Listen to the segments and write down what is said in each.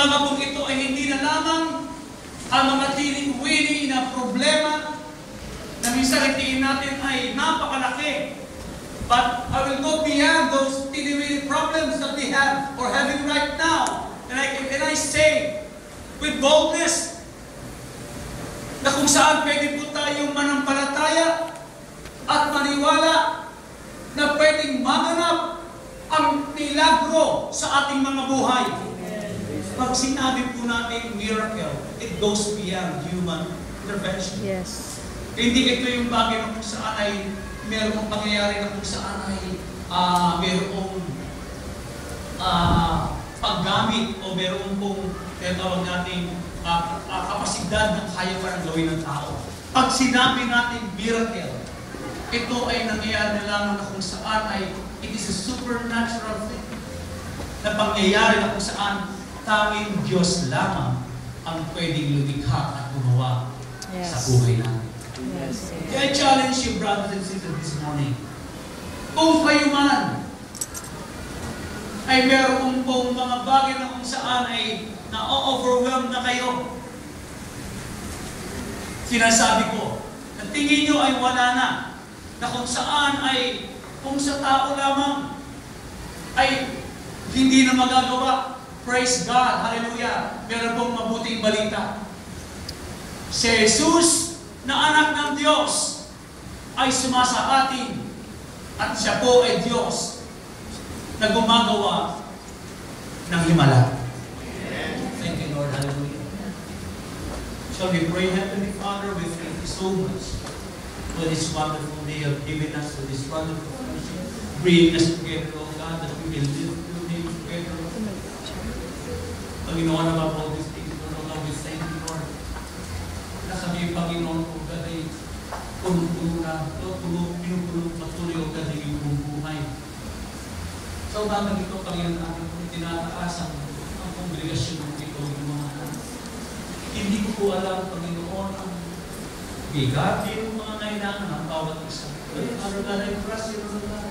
umaga po ito ay hindi na lamang ang mga tiling-wili na problema na minsan tingin natin ay napakalaki. But I will go beyond those tiling-wili problems that we have or having right now. And I say with boldness na kung saan pwede po tayong manampalataya at maniwala na pwedeng maganap ang milagro sa ating mga buhay. Pag sinabi po natin miracle, it goes beyond human intervention. Yes. Hindi ito yung bagay na kung saan ay mayroong pangyayari na kung saan ay mayroong paggamit o mayroong pong tawag natin kapasidad na kaya parang gawin ng tao. Pag sinabi natin miracle, ito ay nangyayari na lamang na kung saan ay it is a supernatural thing na pangyayari na kung saan tanging Diyos lamang ang pwedeng lumikha at gumawa sa buhay natin. Yes. Kaya I challenge you, brothers and sisters, this morning. Kung kayo man ay meron pong mga bagay na kung saan ay na-overwhelm na kayo, sinasabi ko, na tingin nyo ay wala na kung saan ay, kung sa tao lamang ay hindi na magagawa. Praise God, hallelujah. Meron pong mabuting balita. Si Jesus na anak ng Diyos ay sumasa atin at siya po ay Diyos na gumagawa ng himala. Thank you, Lord. Hallelujah. Shall we pray, Heavenly Father, we thank you so much for this wonderful day of giving us to this wonderful fellowship, bringing us together, oh God, that we can live your name together. Panginoon, about all these things, Lord, we thank you, Lord. Na kami, Panginoon, o God, ay punong-puno na, pinupuno patuloy, o God, ay yung buhay. Sa umaga ito, Panginoon, namin kung tinataasan ang kongregasyon ng ito, yung mga anak. Hindi ko po alam, Panginoon, ang bigat yung mga kailangan ng bawat isa. Father God, I trust you, Lord God,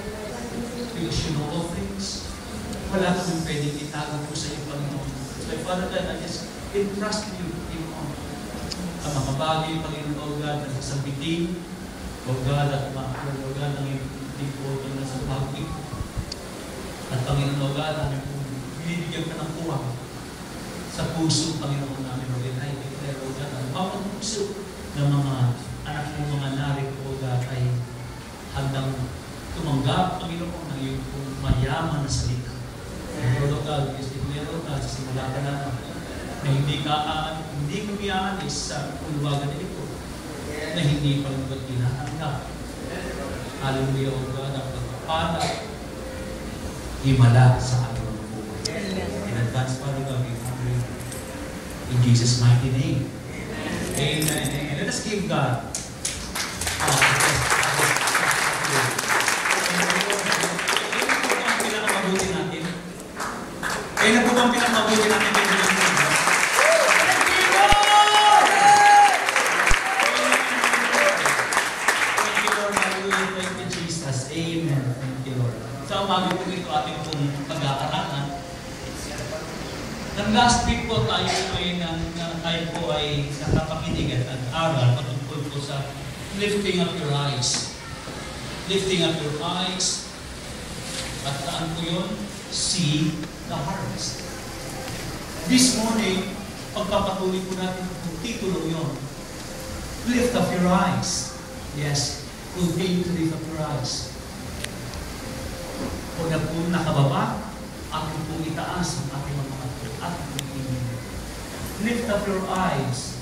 because you know all things. Wala kami pwedeng itago po sa iyo, Panginoon. So, Father God, I just entrust you, Panginoon. Ang mga bagay, Panginoon, O God, na sasabitin, O God, at mga O God, ang hindi po na sa bagay. At Panginoon, O God, namin po, binibigyan ka ng kuwang sa puso, Panginoon namin, O God, I declare, O God, ang bawat puso ng mga anak mo, mga narito, O God, ay handang tumanggap, Panginoon, ng iyong mayaman na salita. Lord, O God, is declare, O God, sa simula ka na hindi kami aalis sa uluwagan na ito, na hindi palungkot tinatanggap. Hallelujah, O God, ang pagpapala, himala sa ating mga buhay. In advance, Father God, we pray in Jesus' mighty name. Amen. Amen. Let us give God. Kaya na po bang pinamabuti natin kay Jesus? Thank you, Lord. Hallelujah. Thank you, Jesus. Amen. Thank you, Lord. Sa umaga po ito ating pong pag-aaralan. Last week po tayo ay nakapakinig at nag-aral patungkol po sa lifting up your eyes. Lifting up your eyes. At saan po yun? See the harvest. This morning, pagpapatuloy po natin ang titulo yun. Lift up your eyes. Yes, continue to lift up your eyes. Kung na po nakababa, atin pong itaas ang ating mga mata, ating pong tingin. Lift up your eyes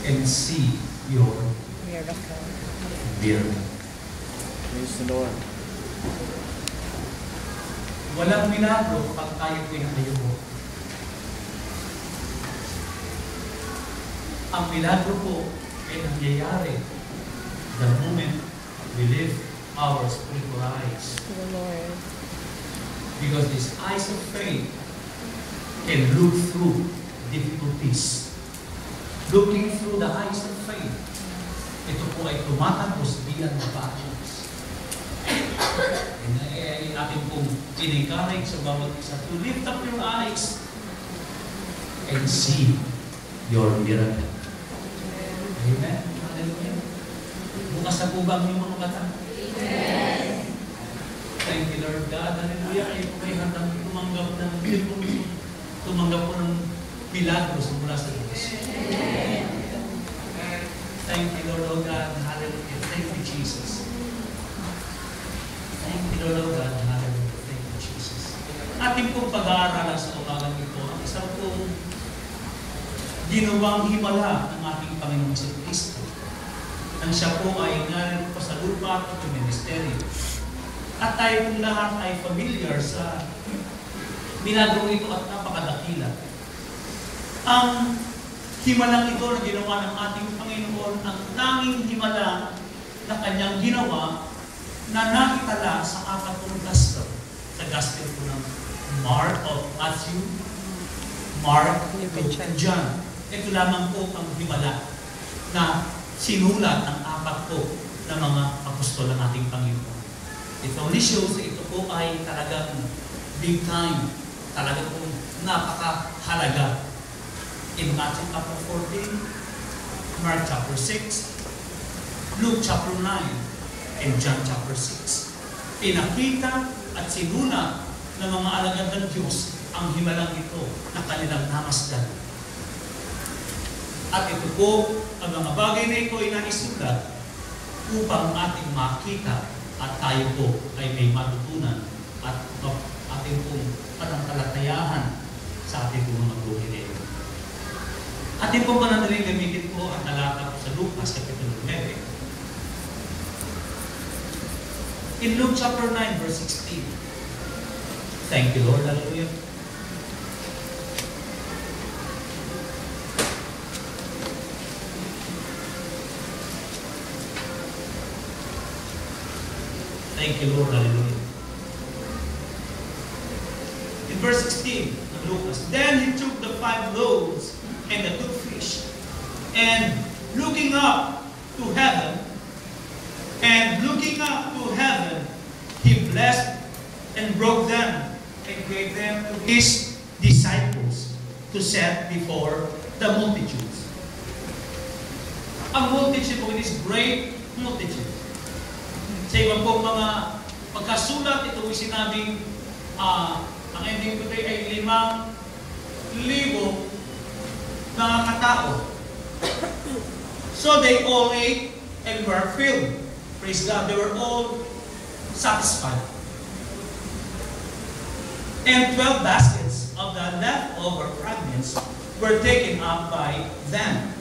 and see your Miracle. miracle. Praise the Lord. Walang milagro kapag tayo pinakayuko. Ang milagro po ay nangyayari the moment we lift our spiritual eyes. To the Lord. Because these eyes of faith can look through difficulties. Looking through the eyes of faith, ito po ay tumatagos bilang battles. Ating pong in-encourage sa bawat isa to lift up your eyes and see your miracle. Amen. Hallelujah. Bukas na po ba ang inyong mga mata? Amen. Thank you, Lord God. Hallelujah. Kayo po kayo handang tumanggap po ng milagros mula sa Diyos. Amen. Thank you, Lord God. Hallelujah. Thank you, Jesus. Thank you, Lord God. Hallelujah. Thank you, Jesus. Ating pong pag-aaralan sa umagang ito, ang isang pong ginawang himala ng ating Panginoong Kristo. Nang siya po ay narin po sa lupa at ministeryo. At tayo pong lahat ay familiar sa milagro ito at napakadakila. Ang himalang ito na ginawa ng ating Panginoon, ang tanging himala na kanyang ginawa na nakitala sa 4 gospel. Sa gospel po ng Mark of Matthew, Mark, Luke, and John. Ito lamang po ang himala na sinulat ng 4 po na mga apostol ng ating Panginoon. It only shows na ito po ay talagang big time, talagang po napakahalaga. In Matthew chapter 14, Mark chapter 6, Luke chapter 9, and John chapter 6. Pinakita at sinulat ng mga alagad ng Diyos ang himalang ito na kanilang namasdan. At ito po, ang mga bagay na ito ay naisulat upang ating makita at tayo po ay may matutunan at ating pong pananampalatayahan sa ating pong mga buhay na ito. Ating pong pananaling gamitin po ang talata po sa Lucas, Kapitulo 9. In Luke chapter 9, verse 16. Thank you, Lord. Hallelujah. Thank you, Lord. Hallelujah. In verse 16 of Lucas, then he took the 5 loaves and the 2 fish, and looking up to heaven, he blessed and broke them and gave them to his disciples to set before the multitudes. Ang multitude po, it is great multitude. Sa iba po mga pagkasulat, ito ay sinabing ang ending today ay 5,000 mga katao. So they all ate and were filled. Praise God. They were all satisfied. And 12 baskets of the leftover fragments were taken up by them.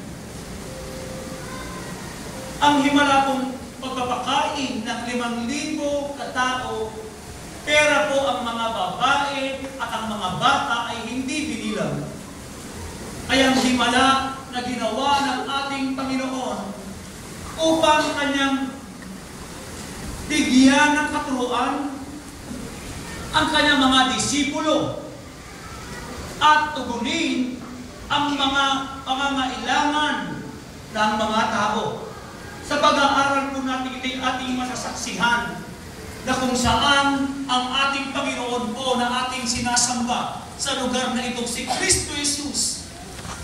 Ang himala pong pagpapakain ng 5,000 katao, pera po ang mga babae at ang mga bata ay hindi binilang. Ay ang himala na ginawa ng ating Panginoon upang kanyang bigyan ng katuruan ang kanyang mga disipulo at tugunin ang mga pangangailangan ng mga tao. Sa pag-aaral po natin ito'y ating masasaksihan na kung saan ang ating Panginoon po na ating sinasamba sa lugar na ito, si Kristo Jesus,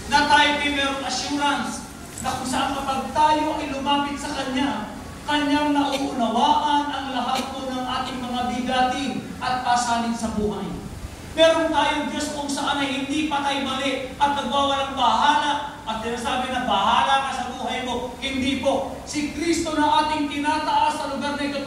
na tayo mayroong assurance na kung saan kapag tayo ay lumapit sa Kanya, Kanyang nauunawaan ang lahat po ng ating mga bigatin at pasanin sa buhay. Meron tayong Diyos kung saan ay hindi patay-mali at nagwawalang bahala at sinasabi na bahala ka sa buhay mo. Hindi po. Si Kristo na ating tinataas sa lugar na ito,